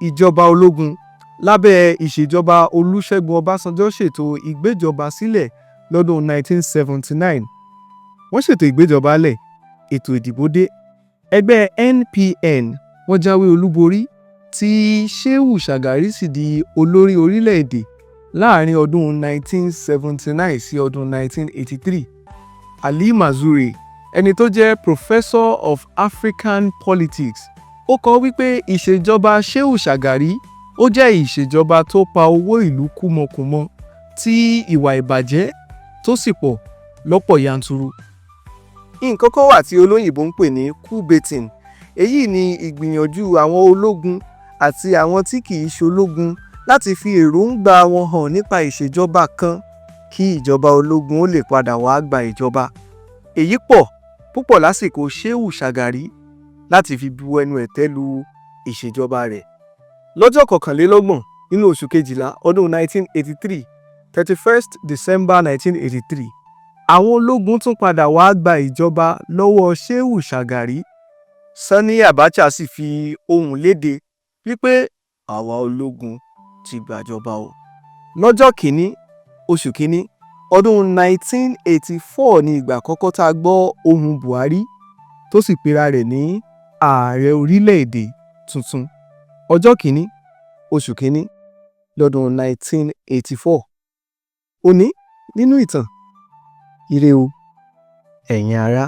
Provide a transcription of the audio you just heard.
ìjọba ológun lábẹ́ ìṣèjọba Olúṣẹ́gun Ọbásanjọ́ ṣètò ìgbéjọba sílẹ̀ lọ́dún 1979. Wọ́n ṣètò ìgbéjọba lẹ̀, ètò ìdìbò dé. Ẹgbẹ́ NPN wọ́n jáwé olúborí tí Shehu Shagari sì di olórí orílẹ̀-èdè láàrin ọdún 1979 sí ọdún 1983. Ali Mazrui, ẹni tó jẹ́ Professor of African Politics, ó kọ wípé ìṣèjọba Shehu Shagari ó jẹ́ ìṣèjọba tó pa owó ìlú kúmọkùmọ tí ìwà ìbàjẹ́ tó sì pọ̀ lọ́pọ̀ yanturu. Nǹkan kan wà tí olóyìnbó ń pè ní coup baiting. Èyí ni ìgbìyànjú àwọn ológun àti àwọn tí kìí ṣológun láti fi èròǹgbà wọn hàn nípa ìṣèjọba kan kí ìjọba ológun ó lè padà wá gba ìjọba. Èyí pọ̀ púpọ̀ lásìkò Shehu Shagari láti fi bu ẹnu ẹ̀tẹ́ lu ìṣèjọba rẹ̀. Lọ́jọ́ 21 nínú oṣù kejìlá ọdún 1983, 31st December 1983, àwọn ológun tún padà wá gba ìjọba lọ́wọ́ Shehu Shagari. Sani Abacha sì fi ohùn léde wípé àwa ológun ti gbàjọba o. Lọ́jọ́ 1 oṣù kínní ọdún 1984 ni ìgbà àkọ́kọ́ tá a gbọ́ ohùn Buhari tó sì pera rẹ̀ ní ààrẹ orílẹ̀-èdè tuntun. Ọjọ́ 1 oṣù kínní lọ́dún 1984. Òní nínú ìtàn. Ire o, ẹ̀yin ará.